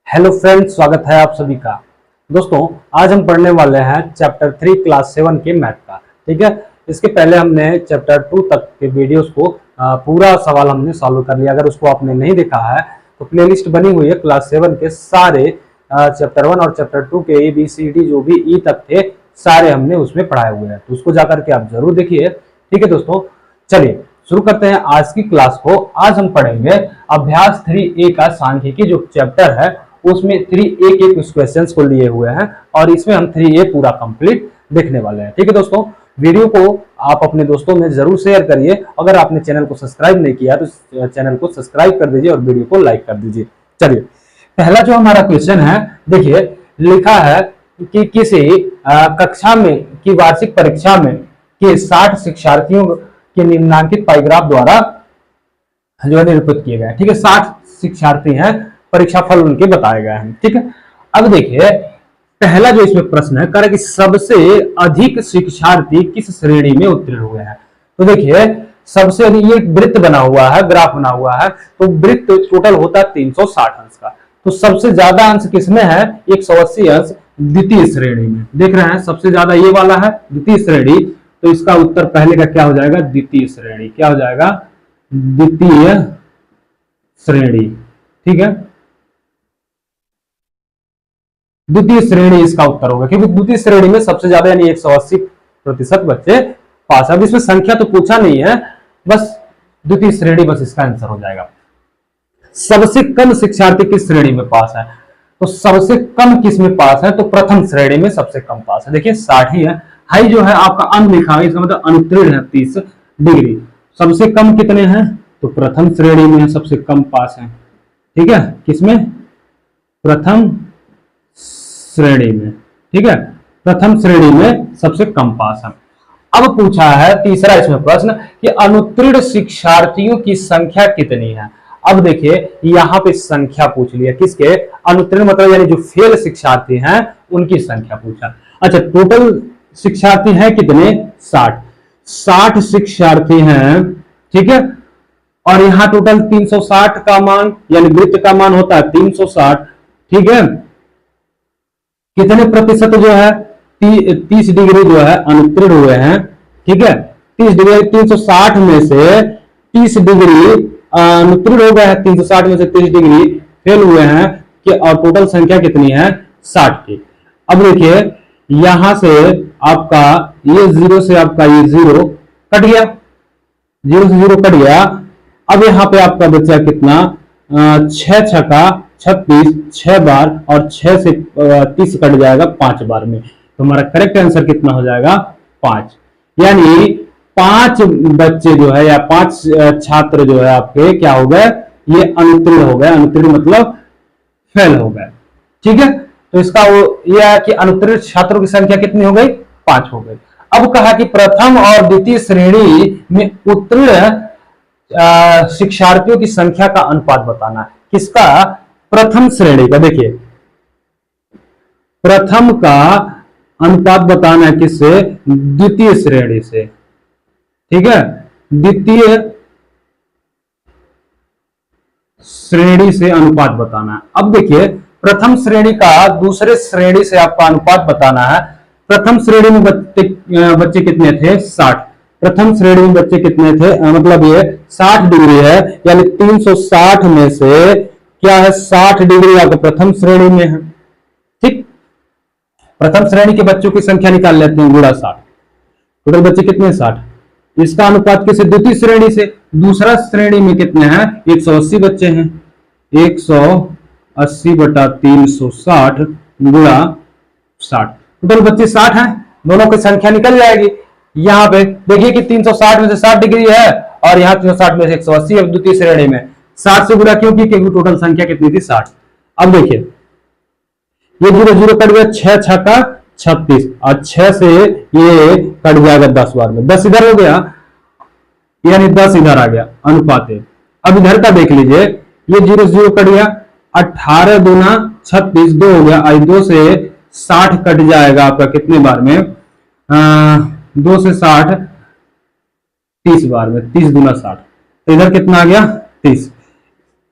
Hello friends, स्वागत है आप सभी का। दोस्तों, आज हम पढ़ने वाले हैं चैप्टर 3 क्लास 7 के मैथ का। ठीक है, इसके पहले हमने चैप्टर 2 तक के वीडियोस को पूरा सवाल हमने सॉल्व कर लिया। अगर उसको आपने नहीं देखा है तो प्लेलिस्ट बनी हुई है क्लास 7 के सारे चैप्टर 1 और चैप्टर 2 के ABCD जो भी ई तक थे सारे हमने उसमें पढ़ाए हुए हैं, तो उसको जाकर के आप जरूर देखिए। ठीक है दोस्तों, चलिए शुरू करते हैं आज की क्लास को। आज हम पढ़ेंगे अभ्यास 3A का सांख्यिकी जो चैप्टर है उसमें 3A के कुछ क्वेश्चंस को लिए हुए हैं और इसमें हम 3A पूरा कंप्लीट देखने वाले हैं। ठीक है दोस्तों, वीडियो को आप अपने दोस्तों में जरूर शेयर करिए। अगर आपने चैनल को सब्सक्राइब नहीं किया तो चैनल को सब्सक्राइब कर दीजिए और वीडियो को लाइक कर दीजिए। चलिए, पहला जो हमारा क्वेश्चन है, देखिए लिखा है कि किसी कक्षा में की वार्षिक परीक्षा में के 60 शिक्षार्थियों के निम्नांकित पाइग्राफ द्वारा जो है निरूपित किए गए। ठीक है, 60 शिक्षार्थी हैं, परीक्षा फल उनके बताए गए हैं। ठीक है, अब देखिए पहला जो इसमें प्रश्न है कह रहा है कि सबसे अधिक शिक्षार्थी किस श्रेणी में उत्तीर्ण हुए हैं। तो देखिए सबसे अधिक, ये वृत्त बना हुआ है, ग्राफ बना हुआ है, तो वृत्त टोटल होता है 360 अंश का। तो सबसे ज्यादा अंश किसमें है? 180 अंश द्वितीय श्रेणी में। देख रहे हैं सबसे ज्यादा ये वाला है द्वितीय श्रेणी, तो इसका उत्तर पहले का क्या हो जाएगा? द्वितीय श्रेणी। क्या हो जाएगा? द्वितीय श्रेणी। ठीक है, द्वितीय श्रेणी इसका उत्तर होगा, क्योंकि द्वितीय श्रेणी में सबसे ज्यादा यानी 180% बच्चे पास। अब इसमें संख्या तो पूछा नहीं है, बस द्वितीय श्रेणी बस इसका आंसर हो जाएगा। सबसे कम शिक्षार्थी किस श्रेणी में पास है? तो सबसे कम किस में पास है? तो प्रथम श्रेणी में सबसे कम पास है। देखिए 60 ही है। हाई जो है आपका अन लिखा है, इसका मतलब अनुत्तीर्ण है 30 डिग्री। सबसे कम कितने हैं? तो प्रथम श्रेणी में सबसे कम पास है। ठीक है, किसमें? प्रथम श्रेणी में। ठीक है, प्रथम श्रेणी में सबसे कम पास है। अब पूछा है तीसरा इसमें प्रश्न कि अनुत्तीर्ण शिक्षार्थियों की संख्या कितनी है। अब देखिए यहां पे संख्या पूछ लिया, किसके? अनुत्तीर्ण मतलब यानी जो फेल शिक्षार्थी हैं उनकी संख्या पूछा। अच्छा, टोटल शिक्षार्थी हैं कितने? 60 शिक्षार्थी हैं। ठीक है, और यहां टोटल 360 का मान यानी वृत्त का मान होता है 360। ठीक है, कितने प्रतिशत जो है? 30 डिग्री जो है अनुत्तीर्ण हुए हैं। ठीक है, 30 डिग्री 360 में से 30 डिग्री अनुत्तीर्ण हो गए हैं, 360 में से 30 डिग्री फेल हुए हैं कि, और टोटल संख्या कितनी है? 60 की। अब देखिए यहां से आपका ये 0 से आपका ये 0 कट गया, 0 से 0 कट गया। अब यहां पे आपका बचा कितना? 6 छक्का 36, 6 बार, और 6 से 30 कट जाएगा 5 बार में। तो हमारा करेक्ट आंसर कितना हो जाएगा? 5। यानी 5 बच्चे जो है या 5 छात्र जो है आपके क्या हो गए? ये अनुत्तीर्ण हो गए। अनुत्तीर्ण मतलब फेल हो गए। ठीक है, तो इसका वो यह है कि अनुत्तीर्ण छात्रों की संख्या कितनी हो गई? 5 हो गई। अब कहा कि प्रथम और द्वितीय श्रेणी में उत्तीर्ण शिक्षार्थियों की संख्या का अनुपात बताना है। किसका? प्रथम श्रेणी का। देखिए प्रथम का अनुपात बताना है किससे? द्वितीय श्रेणी से। ठीक है, द्वितीय श्रेणी से अनुपात बताना है। अब देखिए प्रथम श्रेणी का दूसरे श्रेणी से आपका अनुपात बताना है। प्रथम श्रेणी में बच्चे कितने थे? 60। प्रथम श्रेणी में बच्चे कितने थे? मतलब ये 60 डिग्री है, यानी 360 में से क्या है? 60 डिग्री आपको प्रथम श्रेणी में है। ठीक, प्रथम श्रेणी के बच्चों की संख्या निकाल लेते हैं, गुणा 60। टोटल बच्चे कितने? 60। इसका अनुपात किसे? द्वितीय श्रेणी से। दूसरा श्रेणी में कितने हैं? 180 बच्चे हैं। 180 बटा 360 गुणा 60। टोटल बच्चे 60 हैं, दोनों की संख्या निकल जाएगी। यहां पे देखिए कि 360 में से 60 डिग्री है और यहाँ 360 में से 180 है द्वितीय श्रेणी में। 60 से गुणा क्यों की? क्योंकि टोटल संख्या कितनी थी? 60। अब देखिए ये 0 0 कट गया, 6 छक्का 36, और 6 से ये कट जाएगा 10 बार में। 10 इधर हो गया, यानी 10 इधर आ गया अनुपात है। अब इधर का देख लीजिए, ये 0 0 कट गया, 18 दूना 36, 2 हो गया, 2 से 60 कट जाएगा आपका कितने बार में? 2 से 60 30 बार में, 30 दूना 60, तो इधर कितना आ गया? 30।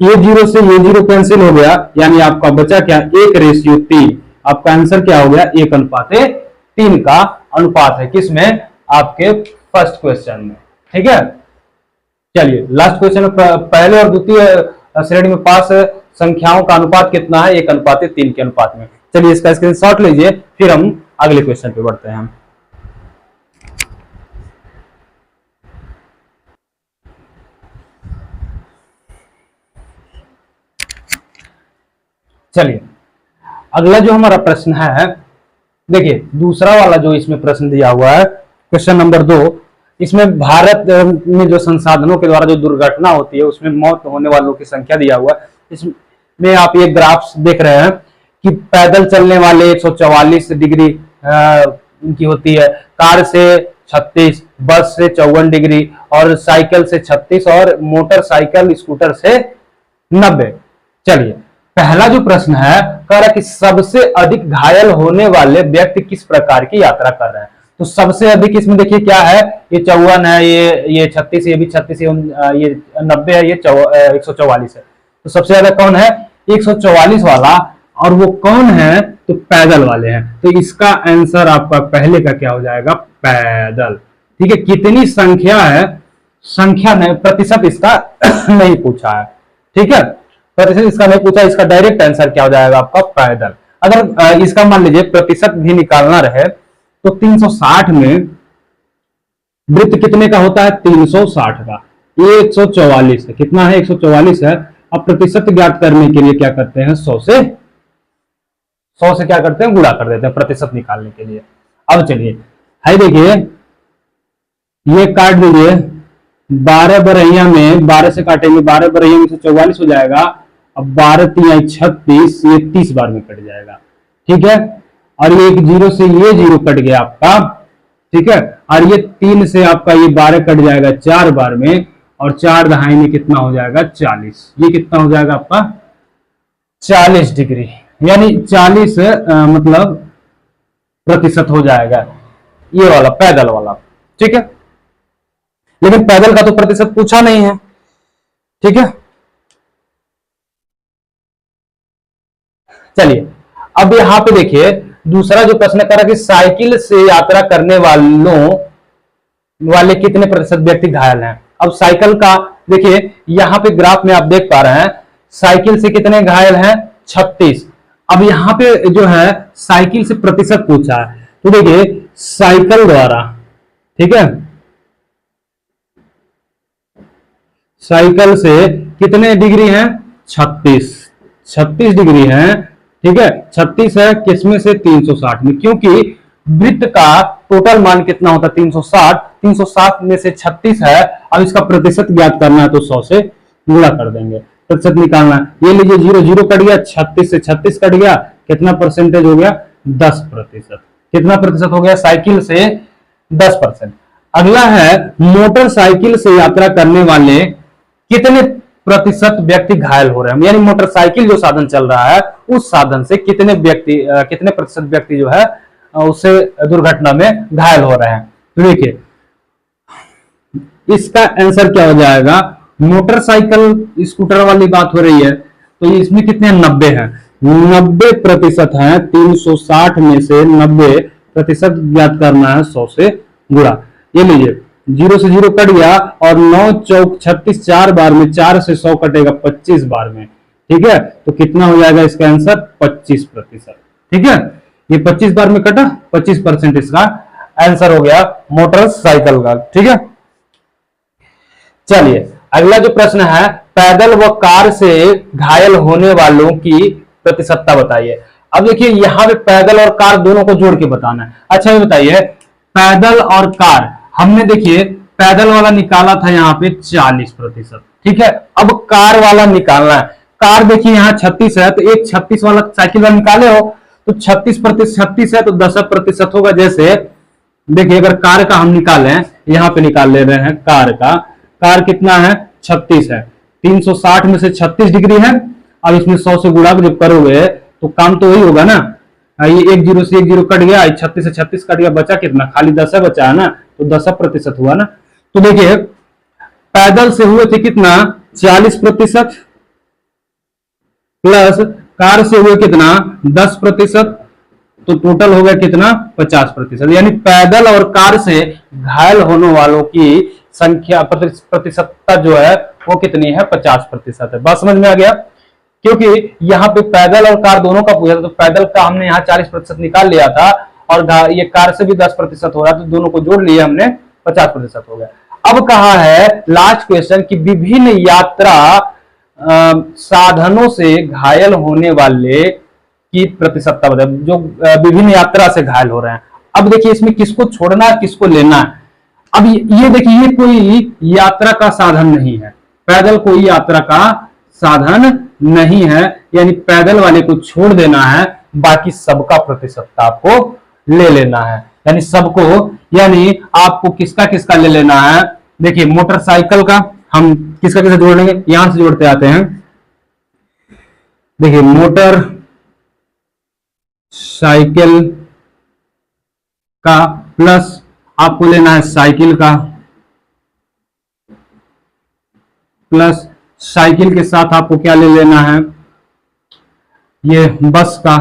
ये जीरो से ये जीरो कैंसिल हो गया, यानी आपका बचा क्या, 1:3। आपका आंसर क्या हो गया, 1:3 का अनुपात है किसमें, आपके फर्स्ट क्वेश्चन में। ठीक है, चलिए लास्ट क्वेश्चन में पहले और द्वितीय श्रेणी में पास संख्याओं का अनुपात कितना है, 1:3 के अनुपात में। चलिए इसका स्क्रीनशॉट लीजिए, फिर हम अगले क्वेश्चन पे बढ़ते हैं। चलिए अगला जो हमारा प्रश्न है, देखिए दूसरा वाला जो इसमें प्रश्न दिया हुआ है, क्वेश्चन नंबर 2, इसमें भारत में जो संसाधनों के द्वारा जो दुर्घटना होती है उसमें मौत होने वालों की संख्या दिया हुआ है। इसमें आप ये ग्राफ्स देख रहे हैं कि पैदल चलने वाले 144 डिग्री उनकी होती है, कार से 36, बस से 54 डिग्री, और साइकिल से 36, और मोटरसाइकिल स्कूटर से 90। चलिए पहला जो प्रश्न है, कह रहा है कि सबसे अधिक घायल होने वाले व्यक्ति किस प्रकार की यात्रा कर रहे हैं। तो सबसे अधिक इसमें देखिए क्या है, ये 54 है, ये 36, ये भी 36, ये 90 है, ये 144 है। तो सबसे ज्यादा कौन है, 144 वाला, और वो कौन है, तो पैदल वाले हैं। तो इसका आंसर आपका पहले का क्या हो जाएगा, पैदल। ठीक है, कितनी संख्या है, संख्या नहीं, प्रतिशत इसका नहीं पूछा है। ठीक है, प्रतिशत इसका नहीं पूछा, इसका डायरेक्ट आंसर क्या हो जाएगा आपका, पैदल। अगर इसका मान लीजिए प्रतिशत भी निकालना रहे तो 360 में वृत्त कितने का होता है, 360 का, ये 144 है, कितना है, 144 है। अब प्रतिशत ज्ञात करने के लिए क्या करते हैं, 100 से क्या करते हैं, गुणा कर देते हैं प्रतिशत निकालने के लिए। अब चलिए है, देखिए ये काट दीजिए, 12 बरहिया में 12 से काटेंगे, 12 बरहिया में से 44 हो जाएगा। अब 12 3 36, ये 30 बार में कट जाएगा। ठीक है, और ये एक जीरो से ये जीरो कट गया आपका। ठीक है, और ये 3 से आपका ये 12 कट जाएगा 4 बार में, और 4 दहाई में कितना हो जाएगा, 40। ये कितना हो जाएगा आपका, 40 डिग्री, यानी 40 मतलब प्रतिशत हो जाएगा ये वाला, पैदल वाला। ठीक है, लेकिन पैदल का तो प्रतिशत पूछा नहीं है। ठीक है, चलिए अब यहां पे देखिए दूसरा जो प्रश्न कर रहा है कि साइकिल से यात्रा करने वाले कितने प्रतिशत व्यक्ति घायल हैं। अब साइकिल का देखिए यहां पे ग्राफ में आप देख पा रहे हैं, साइकिल से कितने घायल हैं, 36। अब यहां पे जो है साइकिल से प्रतिशत पूछा है, तो देखिए साइकिल द्वारा, ठीक है, साइकिल से कितने डिग्री हैं, 36 डिग्री हैं। ठीक है, 36 है, किसमें से, 360 में, क्योंकि वृत्त का टोटल मान कितना होता है, 360, 360 में से 36 है। अब इसका प्रतिशत ज्ञात करना है तो 100 से गुणा कर देंगे, प्रतिशत निकालना है। ये लीजिए जीरो जीरो कट गया, 36 से 36 कट गया, कितना परसेंटेज हो गया, 10%। कितना प्रतिशत हो गया, साइकिल से 10%। अगला है मोटरसाइकिल से यात्रा करने वाले कितने प्रतिशत व्यक्ति घायल हो रहे हैं, यानी मोटरसाइकिल जो साधन चल रहा है उस साधन से कितने प्रतिशत व्यक्ति जो है उससे दुर्घटना में घायल हो रहे हैं। तो देखिए इसका आंसर क्या हो जाएगा, मोटरसाइकिल स्कूटर वाली बात हो रही है तो इसमें कितने 90 हैं, 90% है। 360 में से 90% ज्ञात करना है 100 से गुणा। ये लीजिए जीरो से जीरो कट गया, और 9 चौक 36, 4 बार में, 4 से 100 कटेगा 25 बार में। ठीक है, तो कितना हो जाएगा इसका आंसर, 25%। ठीक है, ये 25 बार में कटा, 25% इसका आंसर हो गया मोटरसाइकिल का। ठीक है, चलिए अगला जो प्रश्न है, पैदल व कार से घायल होने वालों की प्रतिशतता बताइए। अब देखिए यहाँ पे पैदल और कार दोनों को जोड़ के बताना है। अच्छा ये बताइए, पैदल और कार, हमने देखिए पैदल वाला निकाला था यहाँ पे 40%। ठीक है, अब कार वाला निकालना है। कार देखिए यहाँ 36 है, तो एक 36 वाला साइकिल वाला निकाले हो तो 36% है, तो 10% होगा। जैसे देखिए अगर कार का हम निकालें, यहाँ पे निकाल ले रहे हैं कार का, कार कितना है, 36 है, 360 में से 36 डिग्री है। अब इसमें 100 से गुणा जब करोगे तो काम तो वही होगा ना, ये एक जीरो से एक जीरो कट गया, 36 से 36 कट गया, बचा कितना, खाली 10 बचा है ना, तो 10% हुआ ना। तो देखिए पैदल से हुए थे कितना, 40%, प्लस कार से हुए कितना 10%, तो टोटल हो गया कितना 50%। यानी पैदल और कार से घायल होने वालों की संख्या प्रतिशतता जो है वो कितनी है 50% है। बात समझ में आ गया? क्योंकि यहाँ पे पैदल और कार दोनों का पूछा था, तो पैदल का हमने यहाँ 40% निकाल लिया था और ये कार से भी 10% हो रहा है, तो दोनों को जोड़ लिया हमने 50% हो गया। अब कहा है लास्ट क्वेश्चन कि विभिन्न यात्रा साधनों से घायल होने वाले की प्रतिशतता बताए, जो विभिन्न यात्रा से घायल हो रहे हैं। अब देखिए इसमें किसको छोड़ना है किसको लेना है। अब ये देखिए ये कोई यात्रा का साधन नहीं है, पैदल कोई यात्रा का साधन नहीं है, यानी पैदल वाले को छोड़ देना है, बाकी सबका प्रतिशतता आपको ले लेना है। यानी सबको, यानी आपको किसका किसका ले लेना है। देखिए मोटरसाइकिल का हम किसका किसका जोड़ लेंगे, यहां से जोड़ते आते हैं। देखिए मोटर साइकिल का प्लस आपको लेना है साइकिल का, प्लस साइकिल के साथ आपको क्या ले लेना है, ये बस का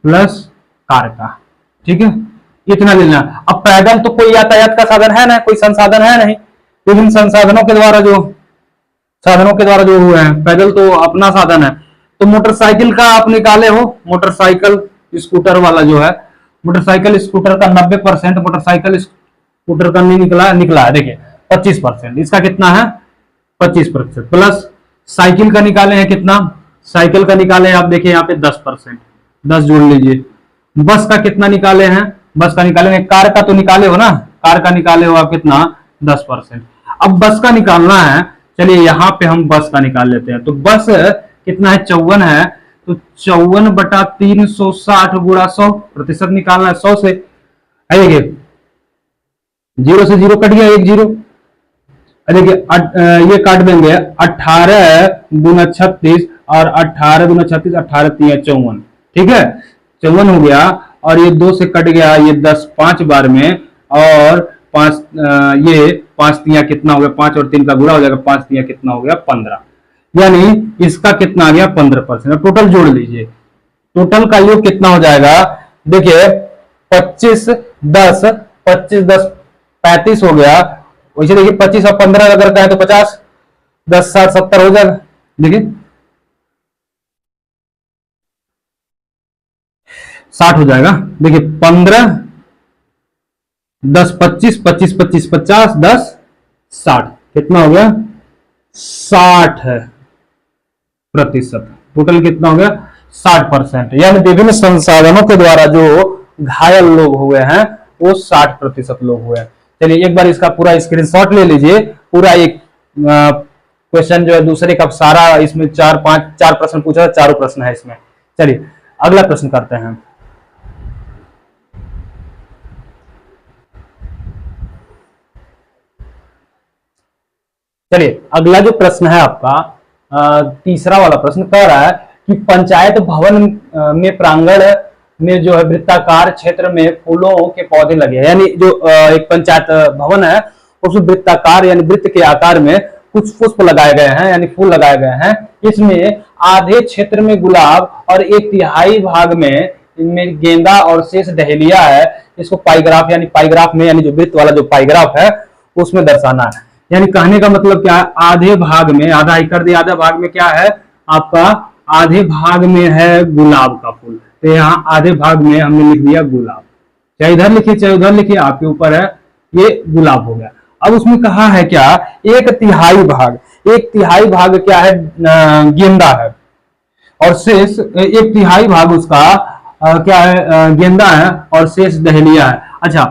प्लस कार का। ठीक है, इतना लेना। अब पैदल तो कोई यातायात का साधन है ना, कोई संसाधन है नहीं, विभिन्न संसाधनों के द्वारा जो हुए हैं, पैदल तो अपना साधन है। तो मोटरसाइकिल का आप निकाले हो, मोटरसाइकिल स्कूटर वाला जो है, मोटरसाइकिल स्कूटर का 90% मोटरसाइकिल स्कूटर का नहीं निकला है। देखिए 25%, इसका कितना है 25%, प्लस साइकिल का निकाले हैं कितना, साइकिल का निकाले आप देखिए यहाँ पे 10%, 10 जोड़ लीजिए। बस का कितना निकाले हैं, बस का निकाले हैं, कार का तो निकाले हो ना, कार का निकाले हो आप कितना 10%। अब बस का निकालना है, चलिए यहाँ पे हम बस का निकाल लेते हैं। तो बस कितना है 54 है, तो 54/360 गुणा 100, प्रतिशत निकालना है 100 से। देखिए 0 से 0 कट गया, 1 0। देखिए ये काट देंगे 18 गुना 36 और 18 गुना 36, 18 3 54, ठीक है 54 हो गया। और ये 2 से कट गया, ये 10 5 बार में, और 5 ये 5 3 कितना हो गया, 5 और 3 का गुणा हो जाएगा, 5 3 कितना हो गया 15, यानी इसका कितना आ गया 15%। टोटल जोड़ लीजिए, टोटल का योग कितना हो जाएगा, देखिए 25 10 35 हो गया। वैसे देखिए 25 और 15 अगर कहें तो 50, 10 60 70 हो जाएगा। देखिए 60 हो जाएगा। देखिए 15 10 25 25 25 50 10 60, कितना हो गया 60%। टोटल कितना हो गया 60%। यानी विभिन्न संसाधनों के द्वारा जो घायल लोग हुए हैं वो 60% लोग हुए हैं। चलिए एक बार इसका पूरा स्क्रीनशॉट ले लीजिए। पूरा एक क्वेश्चन जो है दूसरे का सारा, इसमें 4 प्रश्न पूछा था, 4 प्रश्न है इसमें। चलिए अगला प्रश्न करते हैं। चलिए अगला जो प्रश्न है आपका तीसरा वाला प्रश्न कह रहा है कि पंचायत भवन में प्रांगण में जो है वृत्ताकार क्षेत्र में फूलों के पौधे लगे हैं। यानी जो एक पंचायत भवन है उसमें वृत्ताकार यानी वृत्त के आकार में कुछ पुष्प लगाए गए हैं, यानी फूल लगाए गए हैं। इसमें आधे क्षेत्र में गुलाब और 1/3 भाग में इनमें गेंदा और शेष डहेलिया है। इसको पाइग्राफ यानी पाइग्राफ में यानी जो वृत्त वाला जो पाइग्राफ है उसमें दर्शाना है। यानी कहने का मतलब क्या है, आधे भाग में, आधा ही कर दिया, आधा भाग में क्या है आपका, आधे भाग में है गुलाब का फूल। तो यहाँ आधे भाग में हमने लिख दिया गुलाब, चाहे इधर लिखिए चाहे उधर लिखिए, आपके ऊपर है, ये गुलाब हो गया। अब उसमें कहा है क्या, 1/3 भाग, 1/3 भाग क्या है गेंदा है, और शेष 1/3 भाग उसका क्या है गेंदा है, और शेष डहेलिया है। अच्छा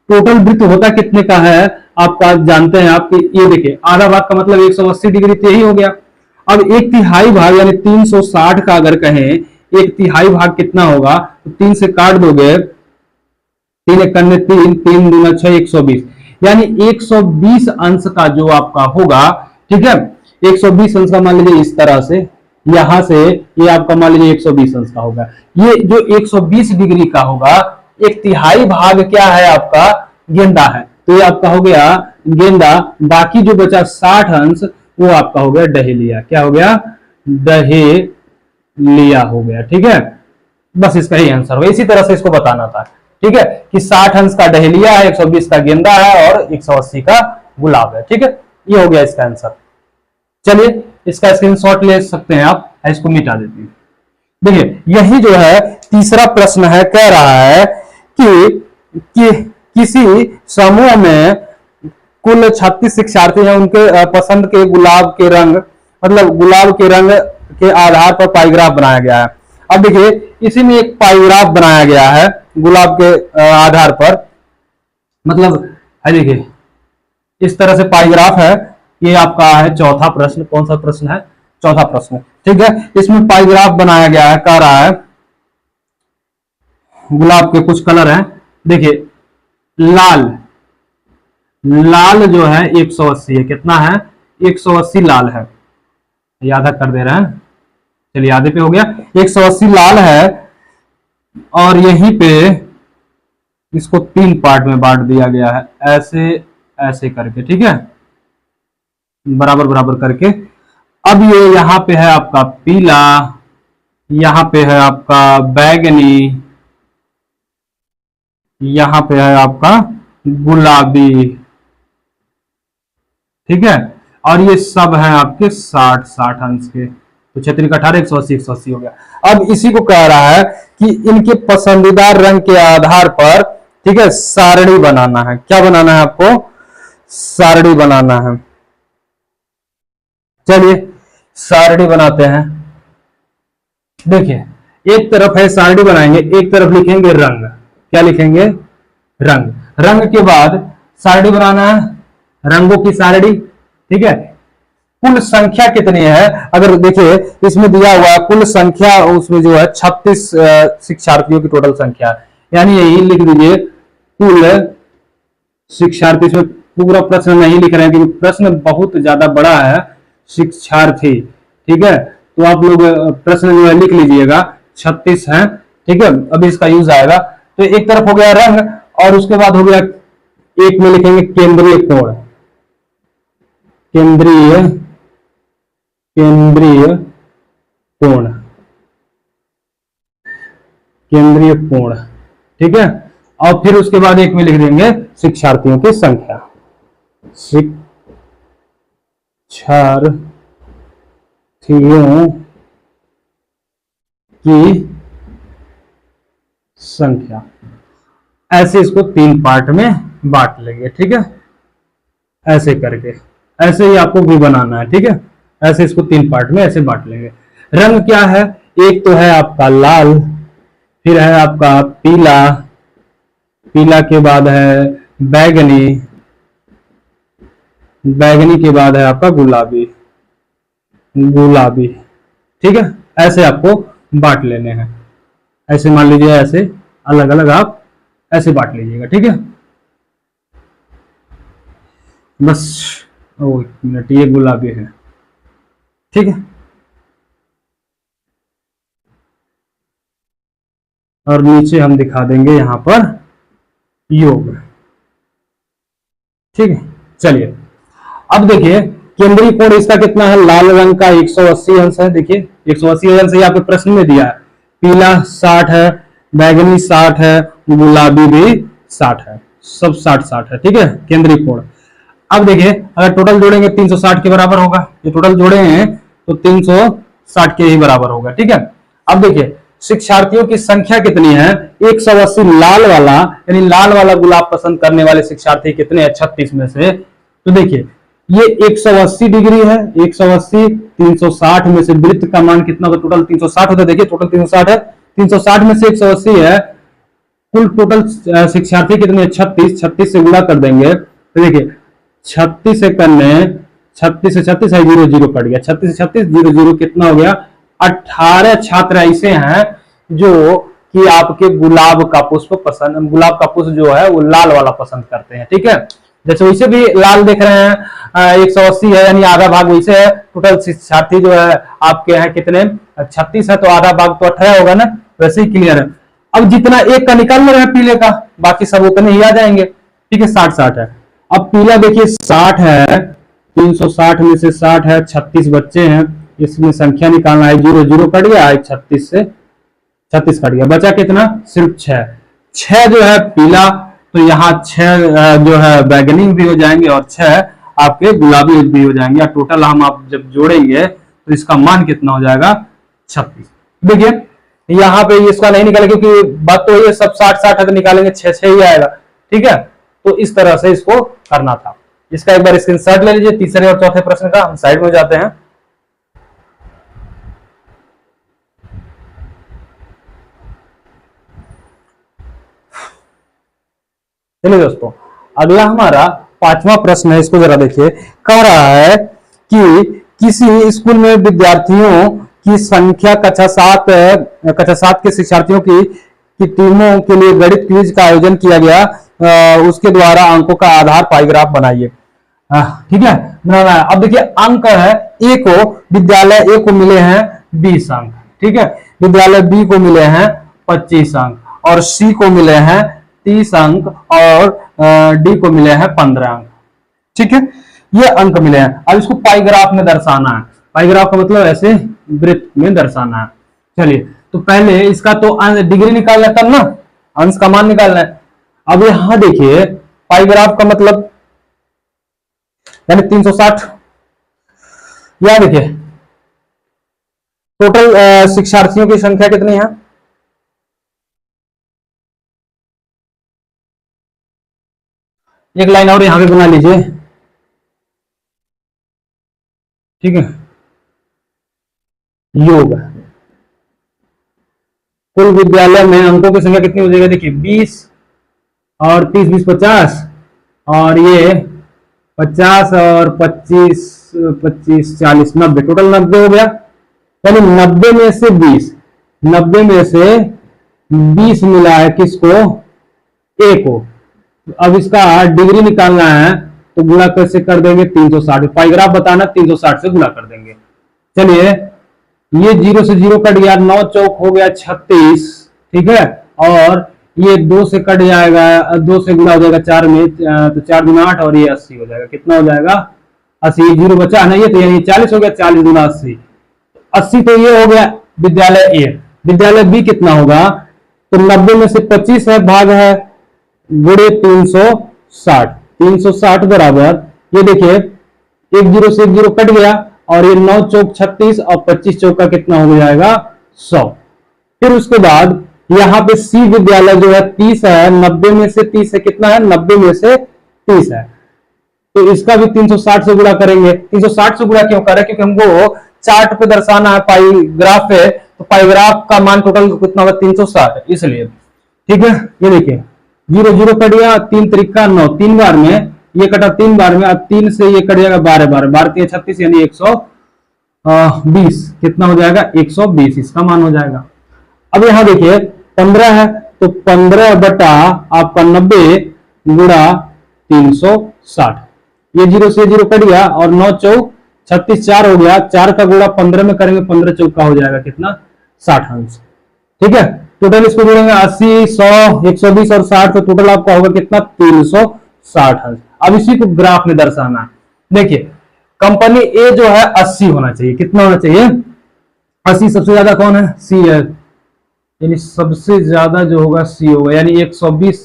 टोटल वृत्त होता कितने का है आपका जानते हैं आप, ये देखिए आधा भाग का मतलब 180 डिग्री तो यही हो गया। अब 1/3 भाग यानी 360 का अगर कहें 1/3 भाग कितना होगा, तो 3 से काट दोगे, 3 1 3 3 दूना 6 120, यानी 120 अंश का जो आपका होगा, ठीक है 120 अंश का मान लीजिए इस तरह से, यहां से ये आपका मान लीजिए 120 अंश का होगा। ये जो 120 डिग्री का होगा, 1/3 भाग क्या है आपका गेंदा है, तो ये आपका हो गया गेंदा। बाकी जो बचा 60 अंश वो आपका हो गया डहेलिया। क्या हो गया डहेलिया हो गया। ठीक है, बस इसका ही आंसर होगा। इसी तरह से इसको बताना था। ठीक है, कि 60 अंश का डहेलिया है, 120 का गेंदा है और 180 का गुलाब है। ठीक है, ये हो गया इसका आंसर। चलिए इसका स्क्रीनशॉट ले सकते हैं आप, इसको मिटा देते हैं। देखिए यही जो है तीसरा प्रश्न है, कह रहा है कि किसी समूह में कुल 36 शिक्षार्थी हैं, उनके पसंद के गुलाब के रंग, मतलब गुलाब के रंग के आधार पर पाईग्राफ बनाया गया है। अब देखिए इसी में एक पाईग्राफ बनाया गया है गुलाब के आधार पर, मतलब है देखिए इस तरह से पाईग्राफ है। ये आपका है चौथा प्रश्न। कौन सा प्रश्न है? चौथा प्रश्न। ठीक है, इसमें पाईग्राफ बनाया गया है, कह रहा है गुलाब के कुछ कलर हैं। देखिए लाल, लाल जो है 180 है। कितना है? 180 लाल है। आधा कर दे रहे हैं, चलिए आधे पे हो गया। 180 लाल है और यहीं पे इसको 3 पार्ट में बांट दिया गया है, ऐसे ऐसे करके। ठीक है, बराबर बराबर करके। अब ये यहाँ पे है आपका पीला, यहाँ पे है आपका बैगनी, यहाँ पे है आपका गुलाबी। ठीक है, और ये सब है आपके 60 अंश के। तो 36 का 18, 180 180 हो गया। अब इसी को कह रहा है कि इनके पसंदीदा रंग के आधार पर, ठीक है, सारणी बनाना है। क्या बनाना है आपको? सारणी बनाना है। चलिए सारणी बनाते हैं। देखिए एक तरफ है सारणी बनाएंगे, एक तरफ लिखेंगे रंग। क्या लिखेंगे? रंग। रंग के बाद सारणी बनाना है, रंगों की सारणी। ठीक है, कुल संख्या कितनी है? अगर देखिए इसमें दिया हुआ कुल संख्या, उसमें जो है 36 शिक्षार्थियों की टोटल संख्या, यानी यही लिख दीजिए कुल शिक्षार्थी। इसमें पूरा प्रश्न नहीं लिख रहे हैं क्योंकि प्रश्न बहुत ज्यादा बड़ा है। शिक्षार्थी, ठीक है, तो आप लोग प्रश्न जो है लिख लीजिएगा, 36 है। ठीक है, अभी इसका यूज आएगा। तो एक तरफ हो गया रंग और उसके बाद हो गया, एक में लिखेंगे केंद्रीय कोण। केंद्रीय कोण, केंद्रीय कोण। ठीक है, और फिर उसके बाद एक में लिख देंगे शिक्षार्थियों की संख्या। शिक्षार्थियों की संख्या। ऐसे इसको 3 पार्ट में बांट लेंगे। ठीक है, ऐसे करके, ऐसे ही आपको भी बनाना है। ठीक है, ऐसे इसको 3 पार्ट में ऐसे बांट लेंगे। रंग क्या है? एक तो है आपका लाल, फिर है आपका पीला, पीला के बाद है बैगनी, बैगनी के बाद है आपका गुलाबी, गुलाबी। ठीक है, ऐसे आपको बांट लेने हैं। ऐसे मान लीजिए, ऐसे अलग अलग आप ऐसे बांट लीजिएगा। ठीक है, बस। ओ एक मिनट, ये गुलाबी है। ठीक है, और नीचे हम दिखा देंगे यहां पर योग। ठीक है, चलिए अब देखिए केंद्रीय कोण इसका कितना है? लाल रंग का 180 अंश है। देखिए 180 अंश यहाँ पे प्रश्न में दिया है। पीला 60 है, बैगनी 60 है, गुलाबी भी 60 है, सब 60 है। ठीक है, केंद्रीय कोण। अब देखिए अगर टोटल जोड़ेंगे 360 के बराबर होगा। ये टोटल जोड़े हैं तो 360 के ही बराबर होगा। ठीक है, अब देखिए शिक्षार्थियों की संख्या कितनी है? 180 लाल वाला, यानी लाल वाला गुलाब पसंद करने वाले शिक्षार्थी कितने हैं 36 में से? तो देखिए ये 180 डिग्री है, 180 360 में से वृत्त का मान कितना होगा? टोटल 360 होता है। देखिए टोटल 360 है, 360 में से 180 है। कुल टोटल शिक्षार्थी कितने? 36, 36 से गुणा कर देंगे तो देखिए 36 से करने, 36 से 36 है, 0 0 कट गया। 36 से 36 0 0 कितना हो गया? 18 छात्र ऐसे हैं जो कि आपके गुलाब का पुष्प पसंद, गुलाब का पुष्प जो है वो लाल वाला पसंद करते हैं। ठीक है, जैसे वैसे भी लाल देख रहे हैं 180 है, यानी आधा भाग वैसे है। टोटल शिक्षार्थी जो है आपके हैं कितने? 36 है, तो आधा भाग तो 18 होगा ना, वैसे ही क्लियर है। अब जितना एक का निकाल रहे हैं पीले का, बाकी सब उतने ही आ जाएंगे। ठीक है, 60 है। अब पीला देखिए 60 है, 360 में से 60 है, 36 बच्चे हैं इसमें संख्या निकालना है, 0 0 कट गया, 36 से 36 कट गया, बचा कितना, सिर्फ 6। 6 जो है पीला, तो यहाँ 6 जो है बैगनी भी हो जाएंगे और 6 आपके गुलाबी भी हो जाएंगे, और टोटल हम आप जब जोड़ेंगे तो इसका मान कितना हो जाएगा, 36। देखिए यहाँ पे इसका नहीं निकाले क्योंकि बात तो ये सब 60-60 है तो निकालेंगे 6 ही आएगा, ठीक है। तो इस तरह से इसको करना था। इसका एक बार स्क्रीनशॉट ले लीजिए। तीसरे और चौथे प्रश्न का हम साइड में जाते हैं। चलिए दोस्तों, अगला हमारा 5वां प्रश्न है, इसको जरा देखिए। कह रहा है कि किसी स्कूल में विद्यार्थियों की संख्या कक्षा 7 के शिक्षार्थियों की टीमों के लिए गणित क्विज का आयोजन किया गया, उसके द्वारा अंकों का आधार पाइग्राफ बनाइए। ठीक है, बनाना है। अब देखिए अंक है, ए को विद्यालय ए को मिले हैं 20 अंक, ठीक है, विद्यालय बी को मिले हैं 25 अंक, और सी को मिले हैं 30 अंक, और डी को मिले हैं 15 अंक, ठीक है, ये अंक मिले हैं। अब इसको पाइग्राफ में दर्शाना है। पाइग्राफ का मतलब ऐसे वृत्त में दर्शाना है। चलिए, तो पहले इसका तो डिग्री निकालना है, तब ना अंश का मान निकालना है। अब यहां देखिए पाइग्राफ का मतलब यानी 360। यहां देखिए टोटल शिक्षार्थियों की संख्या कितनी है, एक लाइन और यहां पे बना लीजिए, ठीक है। योग कुल विद्यालय में अंकों की संख्या कितनी हो जाएगी, देखिए 20 और 30 20 50, और ये 50 और 25 25 40 90, टोटल 90 हो गया। यानी 90 में से 20 मिला है किसको, ए को। अब इसका डिग्री निकालना है तो गुणा कैसे कर देंगे, 360। पाइग्राफ बताना 360 से गुणा कर देंगे। चलिए, ये 0 से 0 कट गया, 9 चौक हो गया 36, ठीक है, और ये 2 से कट जाएगा, 2 से गुणा हो जाएगा 4 में, तो 4 गुना 8, और ये 80 हो जाएगा। कितना हो जाएगा, 80। 0 बचा नहीं है तो यानी 40 हो गया, 40 गुना 80, 80 तो ये हो गया विद्यालय ए। विद्यालय बी कितना होगा, तो 90 में से 25 है, भाग है गुणे 360, 360 बराबर, ये देखिए 1 0 से 1 0 कट गया, और ये 9 चौक 36, और 25 चौक का कितना हो जाएगा, 100। फिर उसके बाद यहाँ पे सी विद्यालय जो है 30 है, 90 में से 30 है, कितना है, 90 में से 30 है, तो इसका भी 360 से गुणा करेंगे। 360 से गुणा क्यों कर रहे हैं, क्योंकि हमको चार्ट पे दर्शाना है, पाइग्राफ है, तो पाइग्राफ का मान टोटल कितना होगा, 360, इसलिए, ठीक है। ये देखिए 0 0 कट गया, 3 त्रिका 9, 3 बार में ये कटा, 3 बार में, अब 3 से ये कट जाएगा 12 12, 12 36, यानी 120, कितना हो जाएगा, 120 इसका मान हो जाएगा। अब यहां देखिए 15 है, तो 15 बटा आपका 90 गुणा 360, ये 0 से 0 कट गया, और 9 चौक 36, 4 हो गया, 4 का गुणा 15 में करेंगे, 15 चौक का हो जाएगा कितना, 60 अंश, ठीक है। टोटल इसको जोड़ेंगे 80 100 120 और 60, तो टोटल आपका होगा कितना, 360 अंश। अब इसी को ग्राफ में दर्शाना है। देखिए कंपनी ए जो है 80 होना चाहिए, कितना होना चाहिए, 80। सबसे ज्यादा कौन है, सी है, यानी सबसे ज्यादा जो होगा सी होगा, यानी 120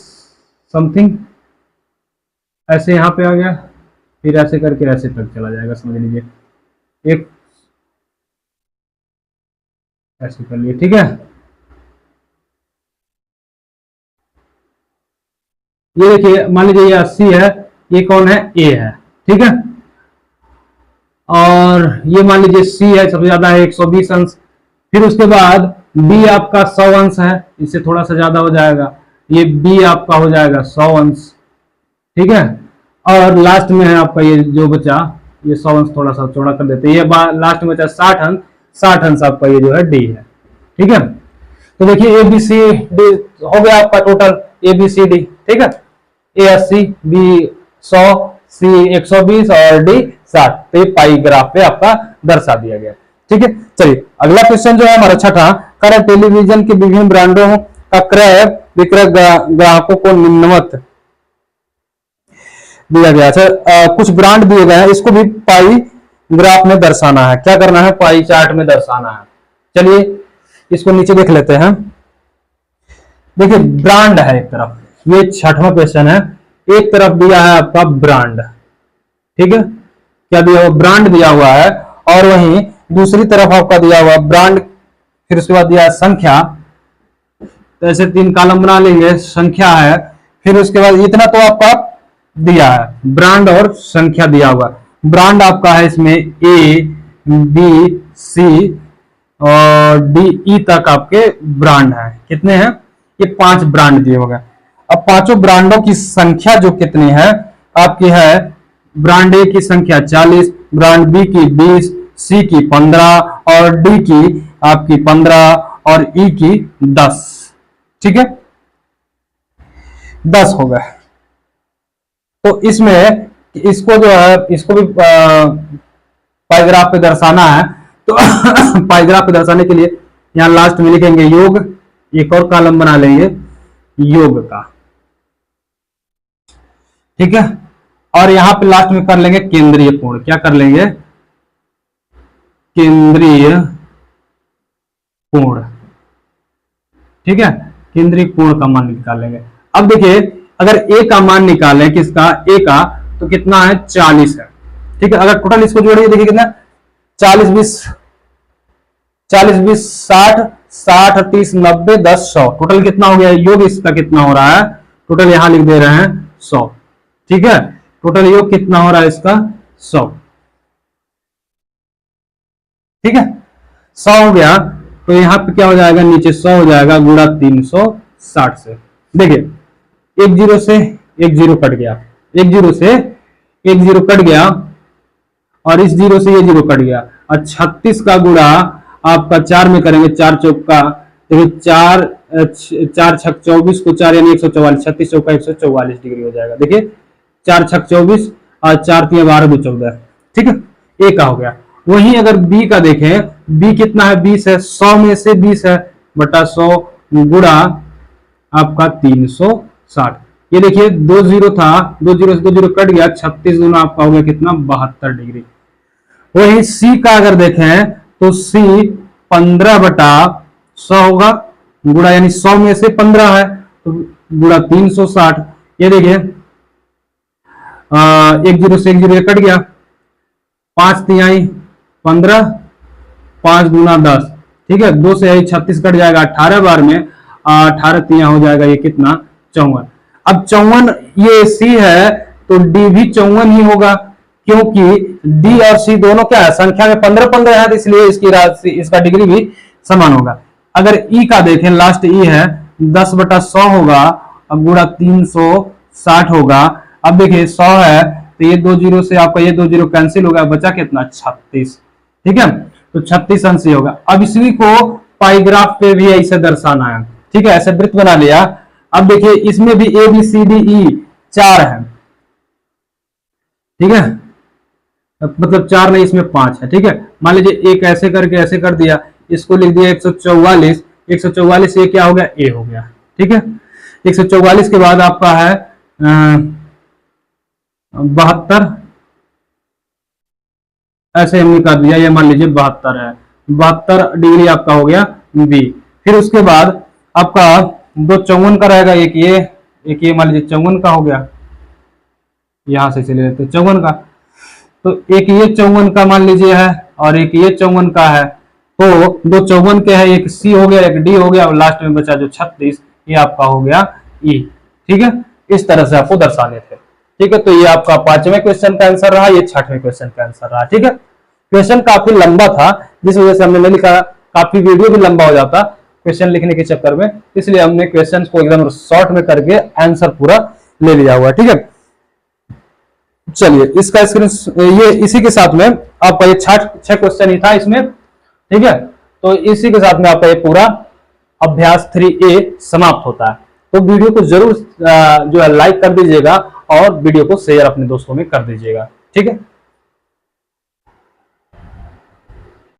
समथिंग, ऐसे यहां पे आ गया, फिर ऐसे करके ऐसे तक चला जाएगा, समझ लीजिए, एक ऐसे कर लिए, ठीक है। ये देखिए मान लीजिए ये 80 है, ये कौन है, ए है, ठीक है, और ये मान लीजिए सी है, सबसे ज्यादा है 120 अंश। फिर उसके बाद बी आपका 100 अंश है, इससे थोड़ा सा ज्यादा हो जाएगा, ये बी आपका हो जाएगा 100 अंश, ठीक है। और लास्ट में है आपका ये जो बचा, ये 100 अंश थोड़ा सा चौड़ा कर देते हैं, ये लास्ट में बचा 60 अंश, 60 अंश आपका ये जो है डी है, ठीक है। तो देखिए ए बी सी डी हो गया आपका total, A B C D, ठीक है। ए 80, बी 100, सी 120 और डी 60, तो ये पाई ग्राफ पे आपका दर्शा दिया गया, ठीक है। चलिए अगला क्वेश्चन जो है हमारा छठा, कर टेलीविजन के विभिन्न ब्रांडों का क्रय विक्रय ग्राहकों को निम्नवत दिया गया। अच्छा, कुछ ब्रांड दिए गए हैं, इसको भी पाई ग्राफ में दर्शाना है। क्या करना है? पाई चार्ट में दर्शाना है। चलिए इसको नीचे देख लेते हैं। देखिए ब्रांड है एक तरफ, ये 6वां क्वेश्चन है। एक तरफ दिया है आपका ब्रांड, ठीक है, क्या दिया हुआ? ब्रांड दिया हुआ है। और वहीं दूसरी तरफ आपका दिया हुआ ब्रांड, फिर उसके बाद दिया है संख्या। तो ऐसे 3 कॉलम बना लेंगे, संख्या है, फिर उसके बाद इतना तो आपका दिया है, ब्रांड और संख्या दिया हुआ। ब्रांड आपका है इसमें ए बी सी और डी ई तक आपके ब्रांड है। कितने हैं? ये 5 ब्रांड दिए हुए। अब पांचों ब्रांडों की संख्या जो कितनी है आपकी है, ब्रांड ए की संख्या 40, ब्रांड बी की 20, सी की 15 और डी की आपकी 15 और ई की 10। ठीक है, 10 हो गए। तो इसमें इसको जो है, इसको भी पाइग्राफ पे दर्शाना है। तो पाइग्राफ पे दर्शाने के लिए यहां लास्ट में लिखेंगे योग, एक और कॉलम बना लेंगे योग का, ठीक है। और यहां पे लास्ट में कर लेंगे केंद्रीय कोण। क्या कर लेंगे? केंद्रीय कोण, ठीक है, केंद्रीय कोण का मान निकालेंगे। अब देखिए अगर ए का मान निकालें, किसका? ए का, तो कितना है? 40 है, ठीक है। अगर टोटल इसको जोड़िए, देखिए कितना? 40 20 60, 60 30 90 10 100, टोटल कितना हो गया? योग इसका कितना हो रहा है? टोटल यहां लिख दे रहे हैं 100, ठीक है। टोटल योग कितना हो रहा है इसका? 100, ठीक है। 100 हो गया, तो यहां पे क्या हो जाएगा? नीचे 100 हो जाएगा गुणा 360 से। देखिए एक जीरो से एक जीरो कट गया, एक जीरो से एक जीरो कट गया, और इस जीरो से ये जीरो कट गया। और 36 का गुणा आपका 4 में करेंगे, 4 चौक का, देखिए 4 छक 24 को 4 यानी 144, 36 चौका 144 डिग्री हो जाएगा। देखिए 4 छक 24 और 4 3 12 2 14, ठीक है। ए का हो गया। वहीं अगर बी का देखें, बी कितना है? 20 है, 100 में से 20 है बटा 100 गुणा आपका 360। ये देखिए 2 जीरो था, 2 जीरो से 2 जीरो कट गया, 36 गुना आपका हो गया कितना? 72 डिग्री। वही सी का अगर देखें तो सी 15 बटा 100 होगा, गुणा यानी 100 में से 15 है तो गुणा 360। ये देखिए एक जीरो से एक जीरो कट गया, 5 तिहाई 15, 5 गुना 10, ठीक है। 2 से 36 कट जाएगा 18 बार में, 18 तिया हो जाएगा ये कितना? 54। अब 54 ये सी है तो डी भी 54 ही होगा, क्योंकि डी और सी दोनों क्या है? संख्या में 15-15 है, तो इसलिए इसकी राशि, इसका डिग्री भी समान होगा। अगर ई का देखें, लास्ट ई है, 10 बटा 100 होगा, अब गुणा 360 होगा। अब देखिए 100 है तो ये 2 जीरो से आपका ये 2 जीरो कैंसिल होगा, बचा कितना? 36, ठीक है। तो 36 अंश ही होगा। अब इसी को पाइग्राफ पे भी ऐसे दर्शाना है, ठीक है। ऐसे वृत्त बना लिया। अब देखिए इसमें भी ए बी सी डी ई 4 है, ठीक है, मतलब 4 नहीं, इसमें 5 है, ठीक है। मान लीजिए एक ऐसे करके ऐसे कर दिया, इसको लिख दिया 144, 144 ये क्या हो गया? ए हो गया, ठीक है। 144 के बाद आपका है 72, ऐसे हमने कर दिया, ये मान लीजिए 72 है, 72 डिग्री आपका हो गया बी। फिर उसके बाद आपका 2 54 का रहेगा, एक ये मान लीजिए 54 का हो गया, यहां से चले जाते 54 का, तो एक ये 54 का मान लीजिए है और एक ये 54 का है, तो 2 54 के है, एक सी हो गया, एक डी हो गया, और लास्ट में बचा जो 36 ये आपका हो गया ई, ठीक है। इस तरह से आपको दर्शाने थे, ठीक है। तो ये आपका 5वें क्वेश्चन का आंसर रहा, ये 6वें क्वेश्चन का आंसर रहा, ठीक है। क्वेश्चन काफी लंबा था, जिस वजह से हमने नहीं लिखा, काफी वीडियो भी लंबा हो जाता क्वेश्चन लिखने के चक्कर में, इसलिए हमने क्वेश्चन को एकदम शॉर्ट में करके आंसर पूरा ले लिया हुआ, ठीक है। चलिए इसका स्क्रीन, ये इसी के साथ में आपका ये 6 क्वेश्चन ही था इसमें, ठीक है। तो इसी के साथ में आपका ये पूरा अभ्यास 3A समाप्त होता है। तो वीडियो को जरूर जो है लाइक कर दीजिएगा और वीडियो को शेयर अपने दोस्तों में कर दीजिएगा, ठीक है।